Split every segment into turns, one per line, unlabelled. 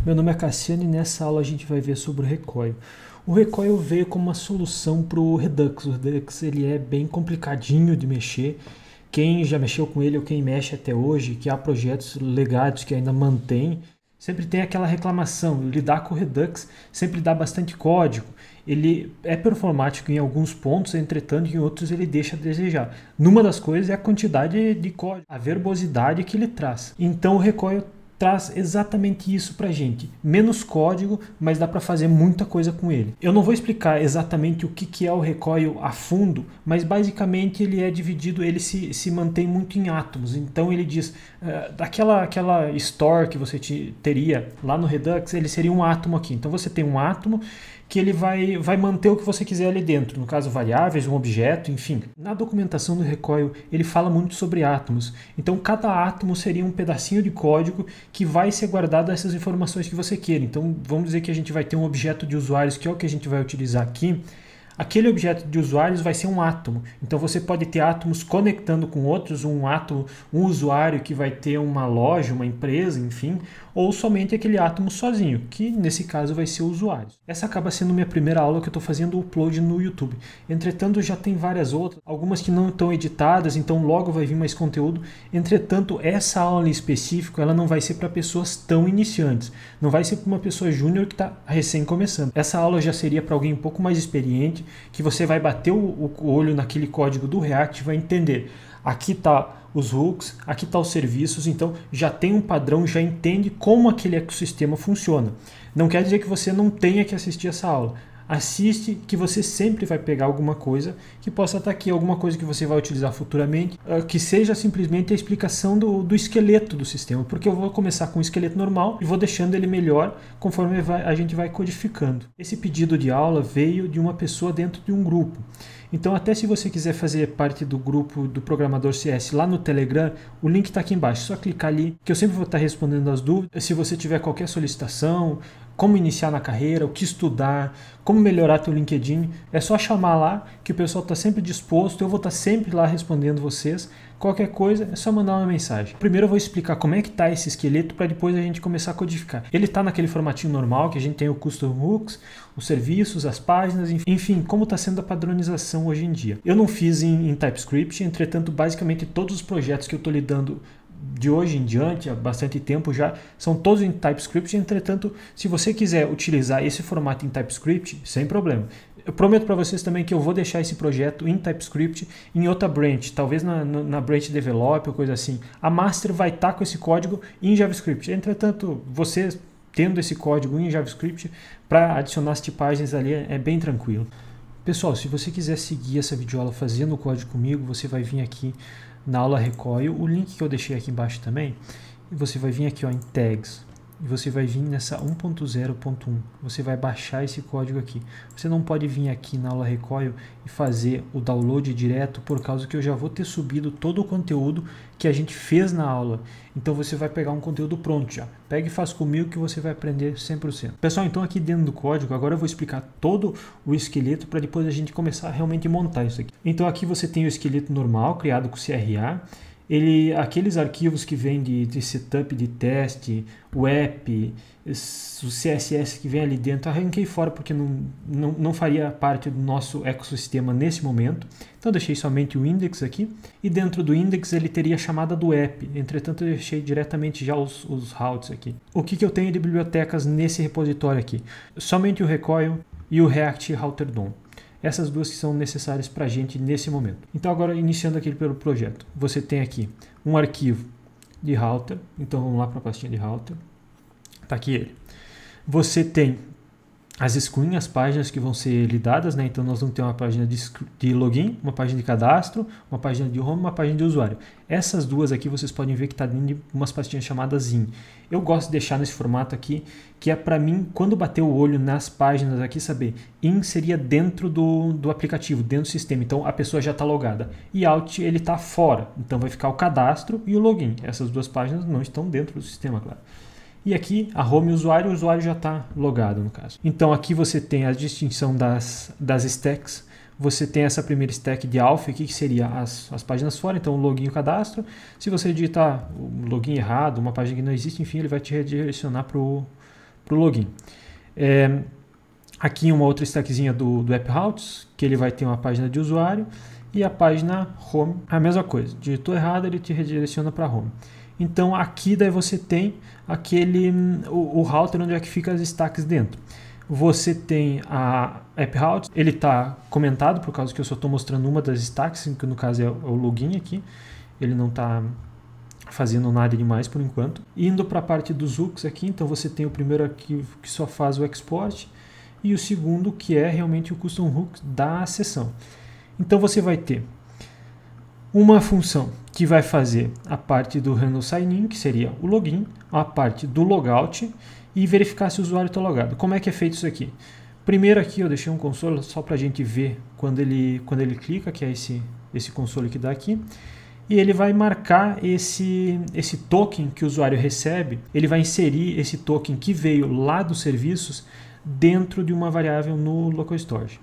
Meu nome é Cassiano e nessa aula a gente vai ver sobre o recoil. O recoil veio como uma solução para o Redux. O Redux ele é bem complicadinho de mexer. Quem já mexeu com ele ou quem mexe até hoje, que há projetos legados que ainda mantém, sempre tem aquela reclamação. Lidar com o Redux sempre dá bastante código. Ele é performático em alguns pontos, entretanto em outros ele deixa a desejar. Numa das coisas é a quantidade de código, a verbosidade que ele traz. Então o recoil traz exatamente isso pra gente. Menos código, mas dá para fazer muita coisa com ele. Eu não vou explicar exatamente o que é o recoil a fundo, mas basicamente ele é dividido, ele se mantém muito em átomos. Então ele diz, aquela store que você teria lá no Redux, ele seria um átomo aqui. Então você tem um átomo que ele vai manter o que você quiser ali dentro, no caso variáveis, um objeto, enfim. Na documentação do recoil ele fala muito sobre átomos, então cada átomo seria um pedacinho de código que vai ser guardado essas informações que você queira. Então vamos dizer que a gente vai ter um objeto de usuários, que é o que a gente vai utilizar aqui. Aquele objeto de usuários vai ser um átomo. Então você pode ter átomos conectando com outros, um átomo, um usuário que vai ter uma loja, uma empresa, enfim, ou somente aquele átomo sozinho, que nesse caso vai ser o usuário. Essa acaba sendo minha primeira aula que eu estou fazendo o upload no YouTube. Entretanto, já tem várias outras, algumas que não estão editadas, então logo vai vir mais conteúdo. Entretanto, essa aula em específico, ela não vai ser para pessoas tão iniciantes. Não vai ser para uma pessoa júnior que está recém começando. Essa aula já seria para alguém um pouco mais experiente, que você vai bater o olho naquele código do React e vai entender. Aqui está os hooks, aqui está os serviços, então já tem um padrão, já entende como aquele ecossistema funciona. Não quer dizer que você não tenha que assistir essa aula. Assiste, que você sempre vai pegar alguma coisa que possa estar aqui, alguma coisa que você vai utilizar futuramente, que seja simplesmente a explicação do esqueleto do sistema, porque eu vou começar com o esqueleto normal e vou deixando ele melhor conforme a gente vai codificando. Esse pedido de aula veio de uma pessoa dentro de um grupo. Então, até se você quiser fazer parte do grupo do Programador CS lá no Telegram, o link está aqui embaixo. É só clicar ali, que eu sempre vou estar respondendo as dúvidas. Se você tiver qualquer solicitação, como iniciar na carreira, o que estudar, como melhorar teu LinkedIn, é só chamar lá, que o pessoal está sempre disposto. Eu vou estar sempre lá respondendo vocês. Qualquer coisa, é só mandar uma mensagem. Primeiro eu vou explicar como é que está esse esqueleto para depois a gente começar a codificar. Ele está naquele formatinho normal, que a gente tem o custom hooks, os serviços, as páginas, enfim, como está sendo a padronização hoje em dia. Eu não fiz em TypeScript, entretanto, basicamente todos os projetos que eu estou lidando de hoje em diante, há bastante tempo já, são todos em TypeScript. Entretanto, se você quiser utilizar esse formato em TypeScript, sem problema. Eu prometo para vocês também que eu vou deixar esse projeto em TypeScript em outra branch, talvez na branch Develop ou coisa assim. A master vai estar com esse código em JavaScript. Entretanto, vocês tendo esse código em JavaScript, para adicionar as tipagens ali é bem tranquilo. Pessoal, se você quiser seguir essa videoaula fazendo o código comigo, você vai vir aqui na aula recoil, o link que eu deixei aqui embaixo também, e você vai vir aqui ó, em tags, e você vai vir nessa 1.0.1, você vai baixar esse código aqui. Você não pode vir aqui na aula recoil e fazer o download direto, por causa que eu já vou ter subido todo o conteúdo que a gente fez na aula. Então você vai pegar um conteúdo pronto já. Pega e faz comigo que você vai aprender 100%. Pessoal, então aqui dentro do código, agora eu vou explicar todo o esqueleto para depois a gente começar a realmente montar isso aqui. Então aqui você tem o esqueleto normal, criado com CRA. Aqueles arquivos que vêm de setup, de teste, o app, o CSS que vem ali dentro, arranquei fora porque não faria parte do nosso ecossistema nesse momento. Então deixei somente o index aqui, e dentro do index ele teria a chamada do app, entretanto eu deixei diretamente já os routes aqui. O que eu tenho de bibliotecas nesse repositório aqui? Somente o recoil e o React Router DOM. Essas duas que são necessárias para a gente nesse momento. Então agora iniciando aqui pelo projeto. Você tem aqui um arquivo de router. Então vamos lá para a pastinha de router. Está aqui ele. Você tem as screens, as páginas que vão ser lidadas, né? Então nós vamos ter uma página de login, uma página de cadastro, uma página de home, uma página de usuário. Essas duas aqui vocês podem ver que está dentro de umas pastinhas chamadas in. Eu gosto de deixar nesse formato aqui, que é para mim, quando bater o olho nas páginas aqui, saber. In seria dentro do aplicativo, dentro do sistema, então a pessoa já está logada. E out ele está fora, então vai ficar o cadastro e o login. Essas duas páginas não estão dentro do sistema, claro. E aqui a home o usuário já está logado no caso. Então aqui você tem a distinção das stacks. Você tem essa primeira stack de alpha aqui, que seria as páginas fora, então o login e o cadastro. Se você digitar o login errado, uma página que não existe, enfim, ele vai te redirecionar para para o login. Aqui uma outra stackzinha do App Routes, que ele vai ter uma página de usuário e a página Home, a mesma coisa. Digitou errado, ele te redireciona para Home. Então aqui daí você tem o router onde é que fica as stacks dentro. Você tem a App Routes, ele está comentado por causa que eu só estou mostrando uma das stacks, que no caso é o login aqui. Ele não está fazendo nada demais por enquanto. Indo para a parte dos hooks aqui, então você tem o primeiro arquivo que só faz o export e o segundo que é realmente o custom hook da sessão. Então você vai ter uma função que vai fazer a parte do handle sign-in, que seria o login, a parte do logout e verificar se o usuário está logado. Como é que é feito isso aqui? Primeiro aqui eu deixei um console só para a gente ver quando ele clica, que é esse console que dá aqui. E ele vai marcar esse token que o usuário recebe, ele vai inserir esse token que veio lá dos serviços dentro de uma variável no local storage.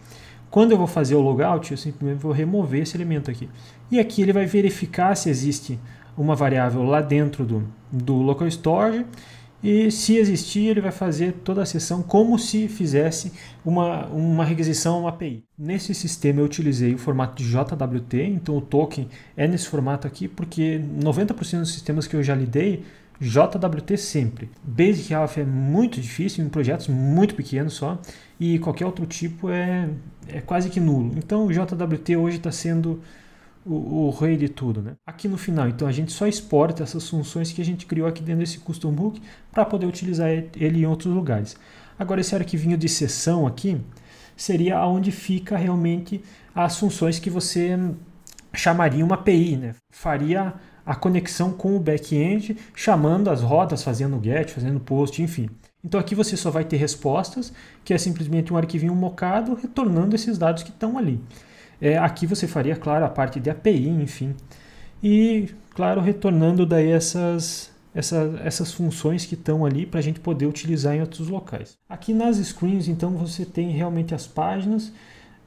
Quando eu vou fazer o logout, eu simplesmente vou remover esse elemento aqui. E aqui ele vai verificar se existe uma variável lá dentro do local storage. E se existir, ele vai fazer toda a sessão como se fizesse uma requisição a uma API. Nesse sistema eu utilizei o formato de JWT, então o token é nesse formato aqui, porque 90% dos sistemas que eu já lidei, JWT sempre. Basic Auth é muito difícil, em projetos muito pequenos só, e qualquer outro tipo é quase que nulo. Então o JWT hoje está sendo o rei de tudo, né? Aqui no final, então a gente só exporta essas funções que a gente criou aqui dentro desse custom hook para poder utilizar ele em outros lugares. Agora esse arquivinho de sessão aqui seria onde fica realmente as funções que você chamaria uma API, né? Faria a conexão com o back-end, chamando as rodas, fazendo get, fazendo post, enfim. Então aqui você só vai ter respostas, que é simplesmente um arquivinho mocado retornando esses dados que estão ali. Aqui você faria, claro, a parte de API, enfim. E, claro, retornando daí essas funções que estão ali para a gente poder utilizar em outros locais. Aqui nas screens, então, você tem realmente as páginas.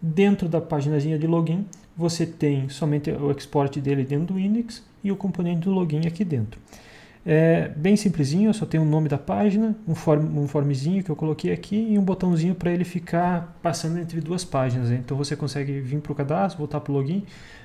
Dentro da paginazinha de login, você tem somente o export dele dentro do index e o componente do login aqui dentro. É bem simplesinho, eu só tenho o nome da página, um formzinho que eu coloquei aqui e um botãozinho para ele ficar passando entre duas páginas. Né? Então você consegue vir para o cadastro, voltar para o login.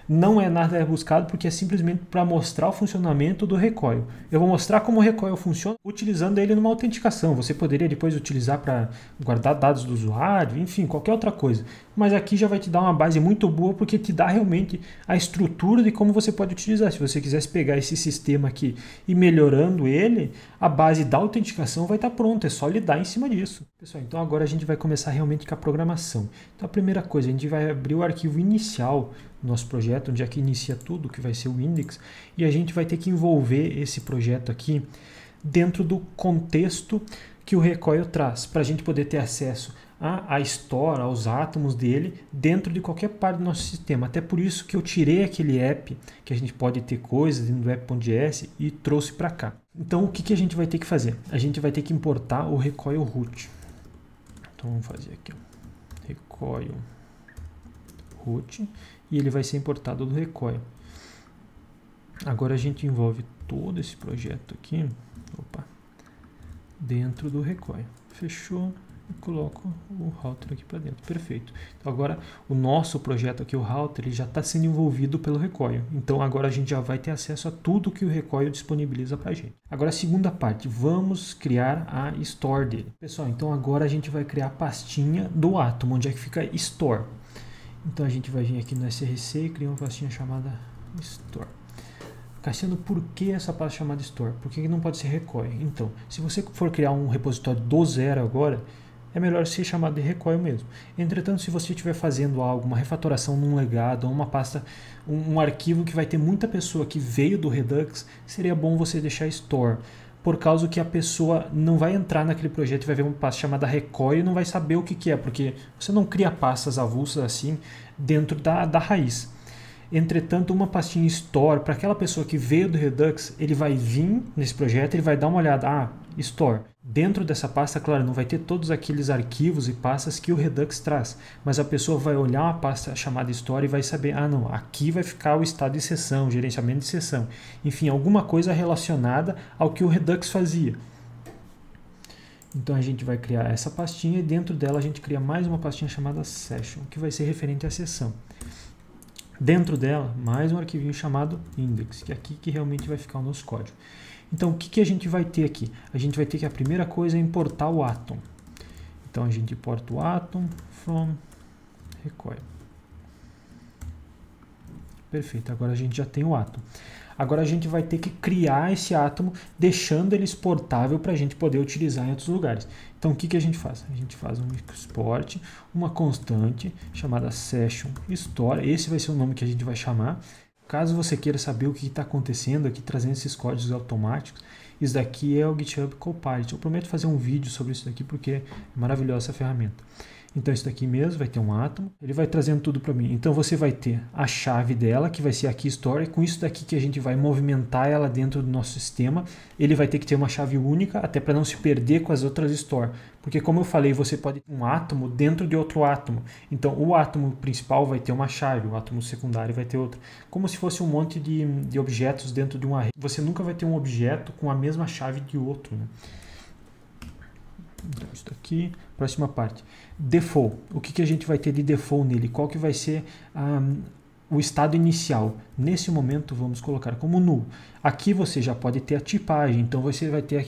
Não é nada rebuscado porque é simplesmente para mostrar o funcionamento do Recoil. Eu vou mostrar como o Recoil funciona utilizando ele numa autenticação. Você poderia depois utilizar para guardar dados do usuário, enfim, qualquer outra coisa. Mas aqui já vai te dar uma base muito boa porque te dá realmente a estrutura de como você pode utilizar. Se você quisesse pegar esse sistema aqui e melhorando ele, a base da autenticação vai estar pronta. É só lidar em cima disso. Pessoal, então agora a gente vai começar realmente com a programação. Então a primeira coisa, a gente vai abrir o arquivo inicial do nosso projeto, onde é que inicia tudo, que vai ser o index, e a gente vai ter que envolver esse projeto aqui dentro do contexto que o Recoil traz, para a gente poder ter acesso à store, aos átomos dele, dentro de qualquer parte do nosso sistema. Até por isso que eu tirei aquele app, que a gente pode ter coisas dentro do app.js e trouxe para cá. Então o que a gente vai ter que fazer? A gente vai ter que importar o Recoil root. Então vamos fazer aqui, ó. Recoil root, e ele vai ser importado do Recoil. Agora a gente envolve todo esse projeto aqui, dentro do Recoil. Fechou e coloco o router aqui para dentro. Perfeito. Então agora o nosso projeto aqui, o router, ele já está sendo envolvido pelo Recoil. Então agora a gente já vai ter acesso a tudo que o Recoil disponibiliza para a gente. Agora a segunda parte, vamos criar a store dele. Pessoal, então agora a gente vai criar a pastinha do Atom, onde é que fica store. Então a gente vai vir aqui no SRC e criar uma pastinha chamada Store. Cassiano, por que essa pasta chamada Store? Por que não pode ser Recoil? Então, se você for criar um repositório do zero agora, é melhor ser chamado de Recoil mesmo. Entretanto, se você estiver fazendo algo, uma refatoração num legado, ou uma pasta, um arquivo que vai ter muita pessoa que veio do Redux, seria bom você deixar Store. Por causa que a pessoa não vai entrar naquele projeto e vai ver uma pasta chamada Recoil e não vai saber o que é, porque você não cria pastas avulsas assim dentro da raiz. Entretanto, uma pastinha Store, para aquela pessoa que veio do Redux, ele vai vir nesse projeto, ele vai dar uma olhada, Store. Dentro dessa pasta, claro, não vai ter todos aqueles arquivos e pastas que o Redux traz, mas a pessoa vai olhar uma pasta chamada Store e vai saber, não, aqui vai ficar o estado de sessão, gerenciamento de sessão, enfim, alguma coisa relacionada ao que o Redux fazia. Então a gente vai criar essa pastinha e dentro dela a gente cria mais uma pastinha chamada Session, que vai ser referente à sessão. Dentro dela, mais um arquivinho chamado Index, que é aqui que realmente vai ficar o nosso código. Então o que a gente vai ter aqui? A gente vai ter que a primeira coisa é importar o Atom. Então a gente importa o Atom from Recoil. Perfeito, agora a gente já tem o Atom. Agora a gente vai ter que criar esse átomo, deixando ele exportável para a gente poder utilizar em outros lugares. Então o que a gente faz? A gente faz um export, uma constante chamada session store. Esse vai ser o nome que a gente vai chamar. Caso você queira saber o que está acontecendo aqui, trazendo esses códigos automáticos, isso daqui é o GitHub Copilot. Eu prometo fazer um vídeo sobre isso daqui porque é maravilhosa essa ferramenta. Então isso daqui mesmo vai ter um átomo, ele vai trazendo tudo para mim. Então você vai ter a chave dela, que vai ser aqui store, e com isso daqui que a gente vai movimentar ela dentro do nosso sistema, ele vai ter que ter uma chave única, até para não se perder com as outras store. Porque como eu falei, você pode ter um átomo dentro de outro átomo. Então o átomo principal vai ter uma chave, o átomo secundário vai ter outra. Como se fosse um monte de objetos dentro de um array. Você nunca vai ter um objeto com a mesma chave de outro, né? Então, isso daqui, próxima parte. Default. O que a gente vai ter de default nele? Qual que vai ser o estado inicial? Nesse momento, vamos colocar como null. Aqui você já pode ter a tipagem. Então, você vai ter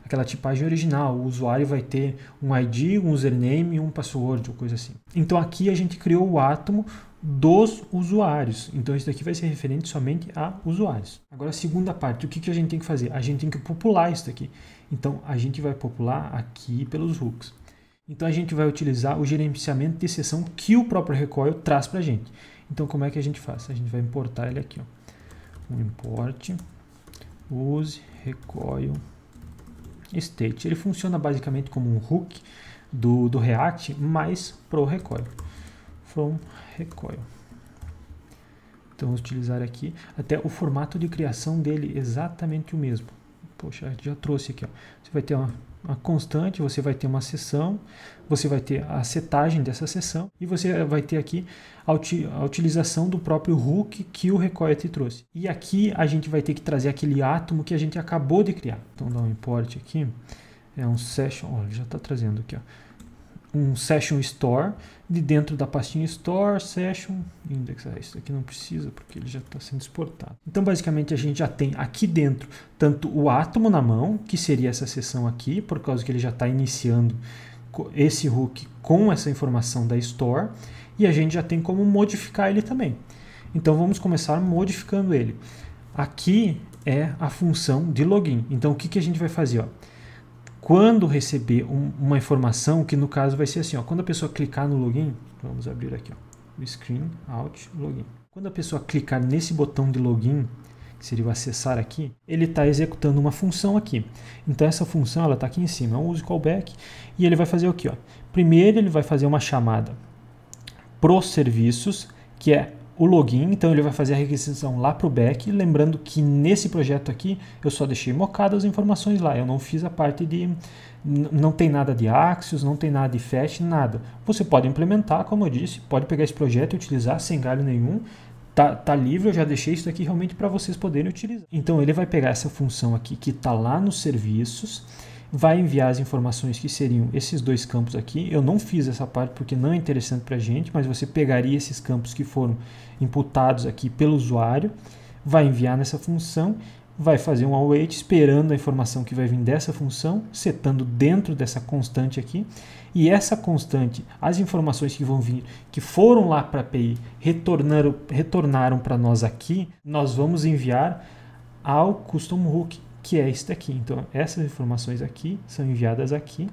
aquela tipagem original. O usuário vai ter um ID, um username e um password, ou coisa assim. Então, aqui a gente criou o átomo dos usuários. Então, isso daqui vai ser referente somente a usuários. Agora, a segunda parte. O que a gente tem que fazer? A gente tem que popular isso daqui. Então, a gente vai popular aqui pelos hooks. Então, a gente vai utilizar o gerenciamento de sessão que o próprio Recoil traz para a gente. Então, como é que a gente faz? A gente vai importar ele aqui. Ó. Um import, use, Recoil, state. Ele funciona basicamente como um hook do React, mas para o Recoil. From Recoil. Então, vamos utilizar aqui até o formato de criação dele exatamente o mesmo. Poxa, já trouxe aqui. Ó. Você vai ter uma constante, você vai ter uma sessão, você vai ter a setagem dessa sessão e você vai ter aqui a utilização do próprio hook que o Recoil te trouxe. E aqui a gente vai ter que trazer aquele átomo que a gente acabou de criar. Então, dá um import aqui. É um session, olha, já está trazendo aqui, ó. Um session store, de dentro da pastinha store, session, index. Isso aqui não precisa porque ele já está sendo exportado. Então, basicamente, a gente já tem aqui dentro tanto o átomo na mão, que seria essa seção aqui, por causa que ele já está iniciando esse hook com essa informação da store, e a gente já tem como modificar ele também. Então, vamos começar modificando ele. Aqui é a função de login. Então, o que a gente vai fazer? Ó? Quando receber uma informação, que no caso vai ser assim, ó, quando a pessoa clicar no login, vamos abrir aqui, ó, o screen, out, login. Quando a pessoa clicar nesse botão de login, que seria o acessar aqui, ele está executando uma função aqui. Então essa função ela está aqui em cima, é um use callback, e ele vai fazer o que? Primeiro ele vai fazer uma chamada pro serviços, que é o login, então ele vai fazer a requisição lá para o back, lembrando que nesse projeto aqui eu só deixei mocadas as informações lá, eu não fiz a parte de, não tem nada de Axios, não tem nada de Fast, nada. Você pode implementar, como eu disse, pode pegar esse projeto e utilizar sem galho nenhum, tá livre, eu já deixei isso aqui realmente para vocês poderem utilizar. Então ele vai pegar essa função aqui que está lá nos serviços, vai enviar as informações que seriam esses dois campos aqui. Eu não fiz essa parte porque não é interessante para a gente, mas você pegaria esses campos que foram imputados aqui pelo usuário, vai enviar nessa função, vai fazer um await esperando a informação que vai vir dessa função, setando dentro dessa constante aqui, e essa constante, as informações que vão vir, que foram lá para a API, retornaram para nós aqui, nós vamos enviar ao custom hook, que é esse daqui. Então, essas informações aqui são enviadas aqui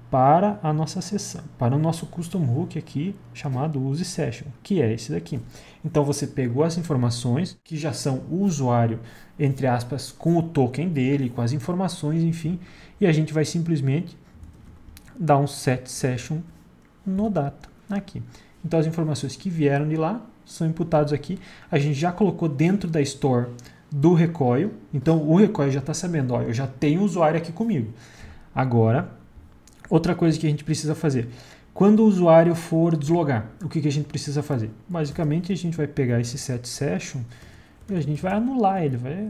para a nossa sessão, para o nosso custom hook aqui, chamado use session, que é esse daqui. Então, você pegou as informações, que já são o usuário, entre aspas, com o token dele, com as informações, enfim, e a gente vai simplesmente dar um set session no data aqui. Então, as informações que vieram de lá são imputadas aqui. A gente já colocou dentro da store do Recoil, então o Recoil já está sabendo, ó, eu já tenho o usuário aqui comigo. Agora, outra coisa que a gente precisa fazer, quando o usuário for deslogar, o que a gente precisa fazer? Basicamente, a gente vai pegar esse set session e a gente vai anular ele, vai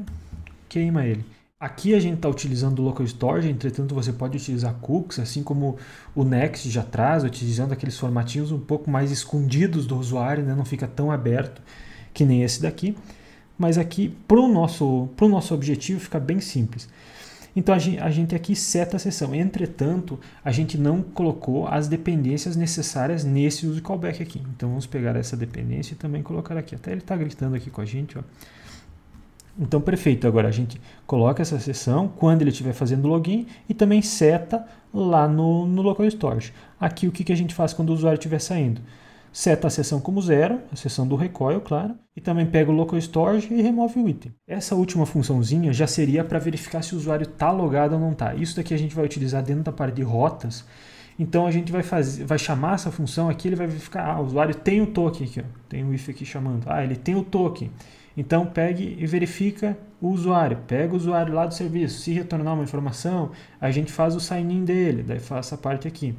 queima ele. Aqui a gente está utilizando o Local Storage, entretanto você pode utilizar cookies, assim como o Next já traz, utilizando aqueles formatinhos um pouco mais escondidos do usuário, né? Não fica tão aberto que nem esse daqui. Mas aqui, para o nosso objetivo, fica bem simples. Então a gente aqui seta a sessão. Entretanto, a gente não colocou as dependências necessárias nesse use callback aqui. Então vamos pegar essa dependência e também colocar aqui. Até ele está gritando aqui com a gente, ó. Então, perfeito. Agora a gente coloca essa sessão quando ele estiver fazendo login e também seta lá no local storage. Aqui o que a gente faz quando o usuário estiver saindo? Seta a sessão como 0, a sessão do recoil, claro, e também pega o local storage e remove o item. Essa última funçãozinha já seria para verificar se o usuário está logado ou não está. Isso daqui a gente vai utilizar dentro da parte de rotas. Então a gente vai chamar essa função aqui, ele vai verificar, o usuário tem o token aqui, ó, tem o if aqui chamando, ele tem o token. Então pegue e verifica o usuário, pega o usuário lá do serviço, se retornar uma informação, a gente faz o sign-in dele, daí faz essa parte aqui.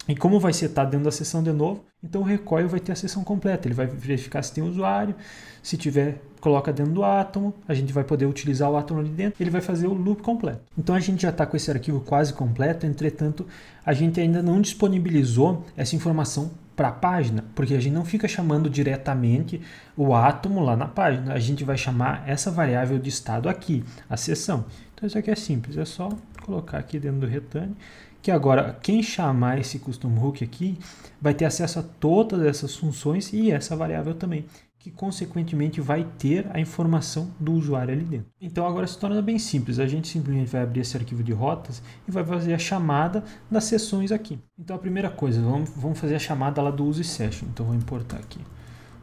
E como vai setar dentro da sessão de novo, então o recoil vai ter a sessão completa, ele vai verificar se tem usuário, se tiver, coloca dentro do átomo, a gente vai poder utilizar o átomo ali dentro, ele vai fazer o loop completo. Então a gente já está com esse arquivo quase completo, entretanto a gente ainda não disponibilizou essa informação para a página, porque a gente não fica chamando diretamente o átomo lá na página, a gente vai chamar essa variável de estado aqui, a sessão. Então isso aqui é simples, é só colocar aqui dentro do return, que agora quem chamar esse custom hook aqui vai ter acesso a todas essas funções e essa variável também, que consequentemente vai ter a informação do usuário ali dentro. Então agora se torna bem simples, a gente simplesmente vai abrir esse arquivo de rotas e vai fazer a chamada das sessões aqui. Então a primeira coisa, vamos fazer a chamada lá do use session. Então vou importar aqui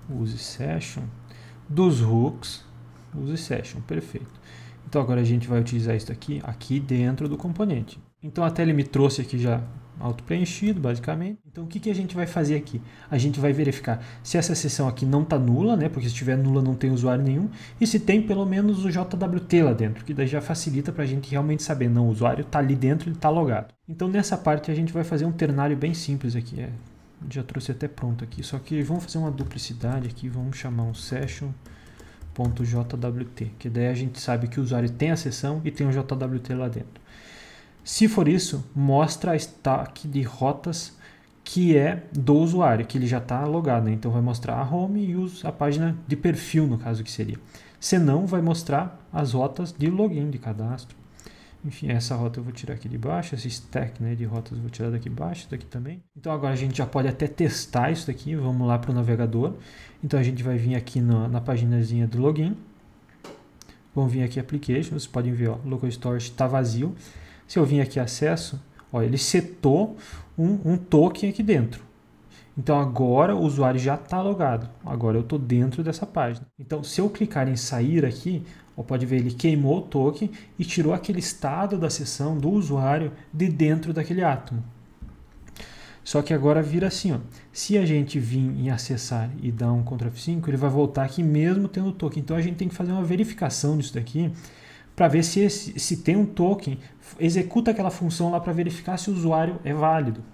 o use session dos hooks, use session, perfeito. Então agora a gente vai utilizar isso aqui dentro do componente. Então até ele me trouxe aqui já auto-preenchido, basicamente. Então o que a gente vai fazer aqui? A gente vai verificar se essa sessão aqui não está nula, né? Porque se estiver nula não tem usuário nenhum. E se tem pelo menos o JWT lá dentro, que daí já facilita para a gente realmente saber, não, o usuário está ali dentro, ele está logado. Então nessa parte a gente vai fazer um ternário bem simples aqui. Já trouxe até pronto aqui, só que vamos fazer uma duplicidade aqui, vamos chamar um session.jwt, que daí a gente sabe que o usuário tem a sessão e tem o JWT lá dentro. Se for isso, mostra a stack de rotas que é do usuário, que ele já está logado, né? Então vai mostrar a home e a página de perfil, no caso que seria. Se não, vai mostrar as rotas de login, de cadastro. Enfim, essa rota eu vou tirar aqui de baixo, esse stack, né, de rotas eu vou tirar daqui embaixo, daqui também. Então agora a gente já pode até testar isso daqui, vamos lá para o navegador. Então a gente vai vir aqui na paginazinha do login. Vamos vir aqui application, vocês podem ver, ó, local storage está vazio. Se eu vim aqui acesso, ó, ele setou um token aqui dentro. Então agora o usuário já está logado. Agora eu estou dentro dessa página. Então se eu clicar em sair aqui, ó, pode ver, ele queimou o token e tirou aquele estado da sessão do usuário de dentro daquele átomo. Só que agora vira assim, ó, se a gente vir em acessar e dar um Ctrl F5, ele vai voltar aqui mesmo tendo o token. Então a gente tem que fazer uma verificação disso daqui, para ver se tem um token, executa aquela função lá para verificar se o usuário é válido.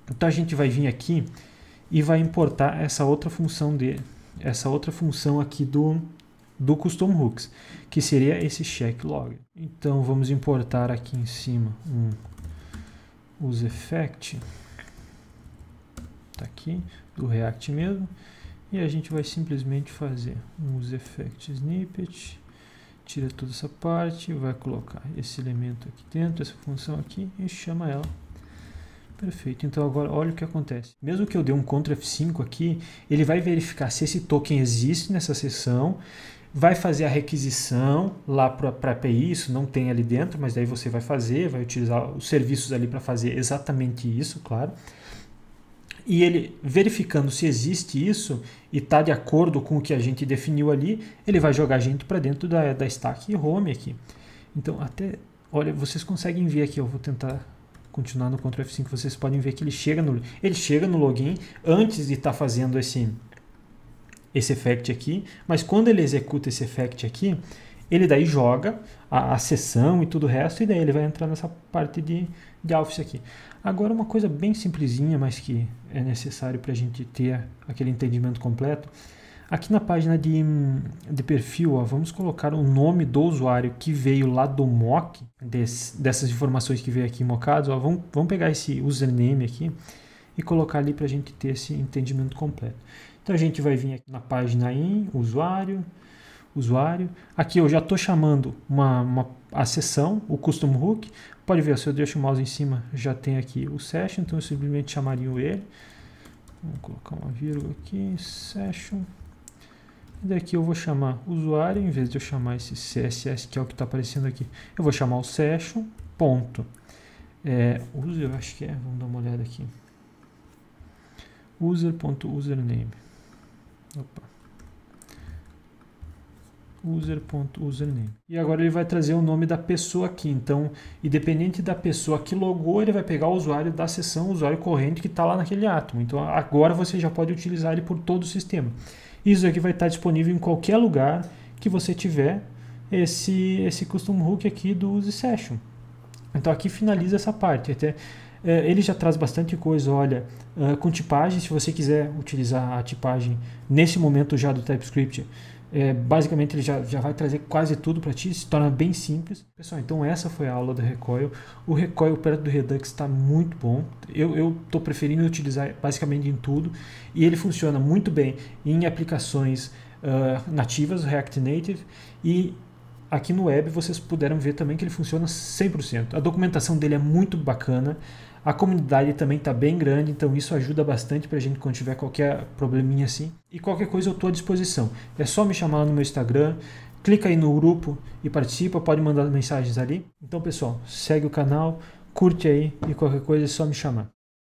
Então a gente vai vir aqui e vai importar essa outra função aqui do custom hooks, que seria esse check log. Então vamos importar aqui em cima um useEffect, tá aqui, do React mesmo, e a gente vai simplesmente fazer um useEffect snippet. Tira toda essa parte, vai colocar esse elemento aqui dentro, essa função aqui, e chama ela. Perfeito, então agora olha o que acontece. Mesmo que eu dê um Ctrl F5 aqui, ele vai verificar se esse token existe nessa seção, vai fazer a requisição lá para a API, isso não tem ali dentro, mas daí você vai fazer, vai utilizar os serviços ali para fazer exatamente isso, claro. E ele, verificando se existe isso e está de acordo com o que a gente definiu ali, ele vai jogar a gente para dentro da stack home aqui. Então, até, olha, vocês conseguem ver aqui, eu vou tentar continuar no Ctrl F5, vocês podem ver que ele chega no login antes de estar fazendo esse effect aqui, mas quando ele executa esse effect aqui, ele daí joga a sessão e tudo o resto, e daí ele vai entrar nessa parte de Office aqui. Agora uma coisa bem simplesinha, mas que é necessário para a gente ter aquele entendimento completo, Aqui na página de perfil, ó, vamos colocar o nome do usuário que veio lá do mock, dessas informações que veio aqui mocadas. Ó, vamos pegar esse username aqui e colocar ali para a gente ter esse entendimento completo. Então a gente vai vir aqui na página in, usuário. Aqui eu já estou chamando a sessão, o custom hook. Pode ver, se eu deixo o mouse em cima, já tem aqui o session, então eu simplesmente chamaria ele. Vamos colocar uma vírgula aqui, session. E daqui eu vou chamar usuário, em vez de eu chamar esse CSS, que é o que está aparecendo aqui, eu vou chamar o session, ponto. User, eu acho que vamos dar uma olhada aqui. User.username. Opa. User.username. E agora ele vai trazer o nome da pessoa aqui. Então, independente da pessoa que logou, ele vai pegar o usuário da sessão, o usuário corrente que está lá naquele átomo. Então, agora você já pode utilizar ele por todo o sistema. Isso aqui vai estar disponível em qualquer lugar que você tiver esse custom hook aqui do use session. Então, aqui finaliza essa parte. Ele já traz bastante coisa, olha, com tipagem, se você quiser utilizar a tipagem nesse momento já do TypeScript, basicamente ele já vai trazer quase tudo para ti, se torna bem simples. Pessoal, então essa foi a aula do Recoil. O Recoil perto do Redux está muito bom. Eu estou preferindo utilizar basicamente em tudo, e ele funciona muito bem em aplicações nativas, React Native, e aqui no web vocês puderam ver também que ele funciona 100%. A documentação dele é muito bacana, a comunidade também está bem grande, então isso ajuda bastante para a gente quando tiver qualquer probleminha assim. E qualquer coisa eu estou à disposição. É só me chamar lá no meu Instagram, clica aí no grupo e participa, pode mandar mensagens ali. Então pessoal, segue o canal, curte aí e qualquer coisa é só me chamar.